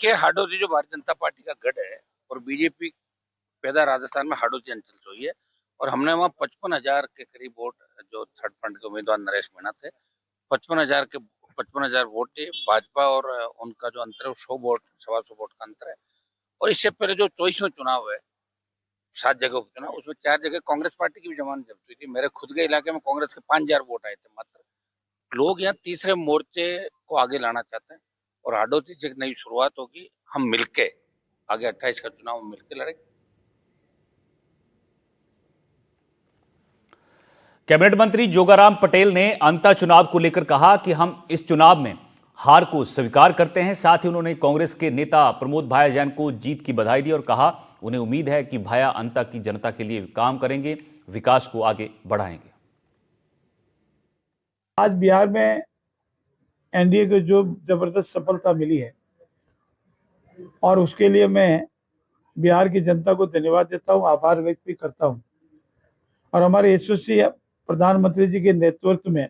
के हाडोती जो भारतीय जनता पार्टी का गढ़ है और बीजेपी पैदा राजस्थान में हाडोती अंचल से हुई है और हमने वहाँ 55,000 के करीब वोट जो थर्ड फ्रंट के उम्मीदवार नरेश मीणा थे 55,000 वोट थे भाजपा और उनका जो अंतर है वो 100 वोट 125 वोट का अंतर है। और इससे पहले जो 24वां चुनाव है 7 जगहों का चुनाव उसमें 4 जगह कांग्रेस पार्टी की भी जमानत जब्त हुई थी। मेरे खुद के इलाके में कांग्रेस के 5,000 वोट आए थे मात्र। लोग यहाँ तीसरे मोर्चे को आगे लाना चाहते हैं और हाडोती से एक नई शुरुआत होगी। हम मिलके आगे 28 का चुनाव मिलकर लड़ेंगे। कैबिनेट मंत्री जोगाराम पटेल ने अंता चुनाव को लेकर कहा कि हम इस चुनाव में हार को स्वीकार करते हैं। साथ ही उन्होंने कांग्रेस के नेता प्रमोद भाया जैन को जीत की बधाई दी और कहा उन्हें उम्मीद है कि भाया अंता की जनता के लिए काम करेंगे, विकास को आगे बढ़ाएंगे। आज बिहार में एनडीए को जो जबरदस्त सफलता मिली है और उसके लिए मैं बिहार की जनता को धन्यवाद देता हूं, आभार व्यक्त भी करता हूं। और हमारे यशस्वी प्रधानमंत्री जी के नेतृत्व में,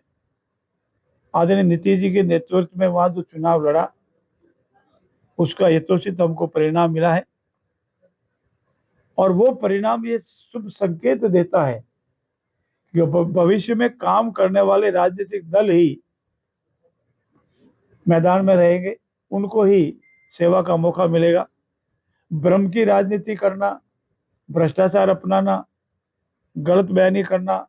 आदरणीय नीतीश जी के नेतृत्व में वहां जो चुनाव लड़ा उसका यथोचित हमको परिणाम मिला है और वो परिणाम ये शुभ संकेत देता है कि भविष्य में काम करने वाले राजनीतिक दल ही मैदान में रहेंगे, उनको ही सेवा का मौका मिलेगा। भ्रम की राजनीति करना, भ्रष्टाचार अपनाना, गलत बयानी करना,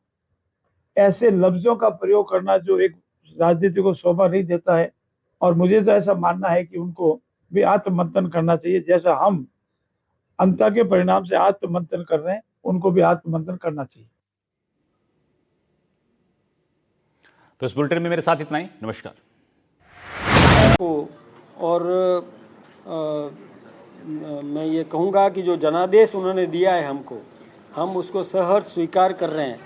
ऐसे लफ्जों का प्रयोग करना जो एक राजनीति को शोभा नहीं देता है। और मुझे तो ऐसा मानना है कि उनको भी आत्ममंथन करना चाहिए। जैसा हम अंता के परिणाम से आत्ममंथन कर रहे हैं, उनको भी आत्ममंथन करना चाहिए। तो इस बुलेटिन में मेरे साथ इतना ही। नमस्कार। और मैं ये कहूँगा कि जो जनादेश उन्होंने दिया है हमको, हम उसको सहर्ष स्वीकार कर रहे हैं।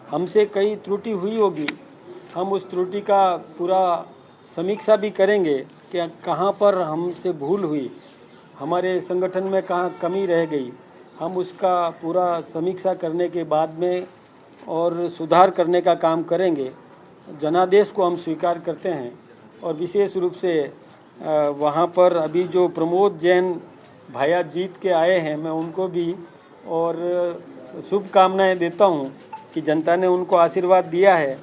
हमसे कई त्रुटि हुई होगी, हम उस त्रुटि का पूरा समीक्षा भी करेंगे कि कहाँ पर हमसे भूल हुई, हमारे संगठन में कहाँ कमी रह गई। हम उसका पूरा समीक्षा करने के बाद में और सुधार करने का काम करेंगे। जनादेश को हम स्वीकार करते हैं और विशेष रूप से वहाँ पर अभी जो प्रमोद जैन भाया जीत के आए हैं, मैं उनको भी और शुभकामनाएं देता हूँ कि जनता ने उनको आशीर्वाद दिया है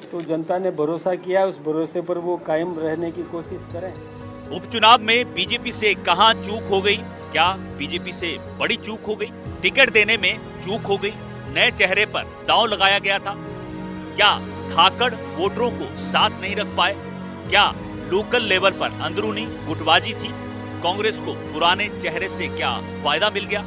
तो जनता ने भरोसा किया, उस भरोसे पर वो कायम रहने की कोशिश करें। उपचुनाव में बीजेपी से कहां चूक हो गई? क्या बीजेपी से बड़ी चूक हो गई? टिकट देने में चूक हो गई? नए चेहरे पर दांव लगाया गया था? क्या धाकड़ वोटरों को साथ नहीं रख पाए? क्या लोकल लेवल पर अंदरूनी गुटबाजी थी? कांग्रेस को पुराने चेहरे से क्या फायदा मिल गया?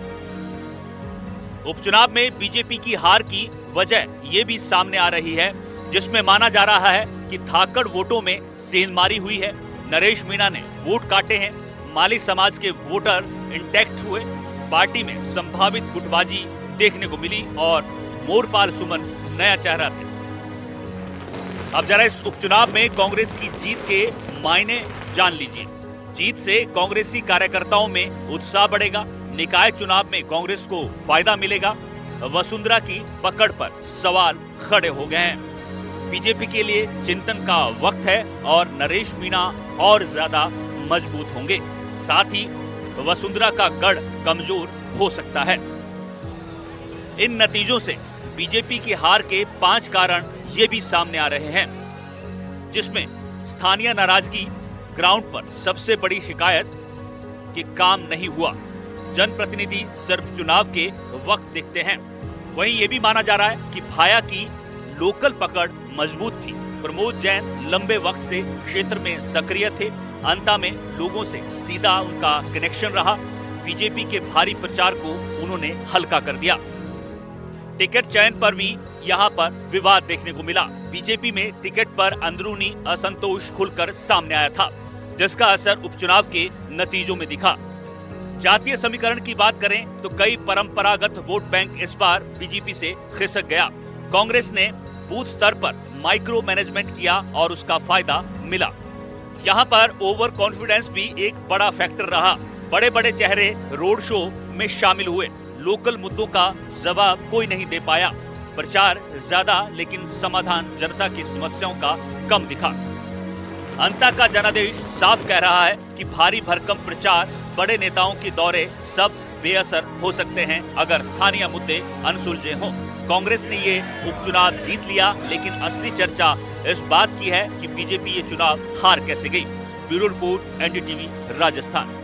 उपचुनाव में बीजेपी की हार की वजह ये भी सामने आ रही है, जिसमें माना जा रहा है कि धाकड़ वोटों में सेंधमारी हुई है। नरेश मीणा ने वोट काटे हैं, माली समाज के वोटर इंटैक्ट हुए, पार्टी में संभावित गुटबाजी देखने को मिली और मोरपाल सुमन नया चेहरा थे। अब जरा इस उपचुनाव में कांग्रेस की जीत के मायने जान लीजिए। जीत से कांग्रेसी कार्यकर्ताओं में उत्साह बढ़ेगा, निकाय चुनाव में कांग्रेस को फायदा मिलेगा, वसुंधरा की पकड़ पर सवाल खड़े हो गए हैं। बीजेपी के लिए चिंतन का वक्त है और नरेश मीणा और ज्यादा मजबूत होंगे। साथ ही वसुंधरा का गढ़ कमजोर हो सकता है। इन नतीजों से बीजेपी की हार के 5 कारण ये भी सामने आ रहे हैं, जिसमें स्थानीय नाराजगी ग्राउंड पर सबसे बड़ी शिकायत कि काम नहीं हुआ। जनप्रतिनिधि सिर्फ चुनाव के वक्त दिखते हैं। वहीं ये भी माना जा रहा है कि भाया की लोकल पकड़ मजबूत थी। प्रमोद जैन लंबे वक्त से क्षेत्र में सक्रिय थे। अंता में लोगों से सीधा उनका कनेक्शन रहा। बीजेपी के भारी प्रचार को उन्होंने हल्का कर दिया। टिकट चयन पर भी यहाँ पर विवाद देखने को मिला। बीजेपी में टिकट पर अंदरूनी असंतोष खुलकर सामने आया था, जिसका असर उपचुनाव के नतीजों में दिखा। जातीय समीकरण की बात करें तो कई परंपरागत वोट बैंक इस बार बीजेपी से खिसक गया। कांग्रेस ने बूथ स्तर पर माइक्रो मैनेजमेंट किया और उसका फायदा मिला। यहाँ पर ओवर कॉन्फिडेंस भी एक बड़ा फैक्टर रहा। बड़े बड़े चेहरे रोड शो में शामिल हुए, लोकल मुद्दों का जवाब कोई नहीं दे पाया। प्रचार ज्यादा लेकिन समाधान जनता की समस्याओं का कम दिखा। अंता का जनादेश साफ कह रहा है कि कि भारी भरकम प्रचार, बड़े नेताओं के दौरे सब बेअसर हो सकते हैं अगर स्थानीय मुद्दे अनसुलझे हों। कांग्रेस ने ये उपचुनाव जीत लिया, लेकिन असली चर्चा इस बात की है कि बीजेपी ये चुनाव हार कैसे गई। Bureau report, NDTV, Rajasthan.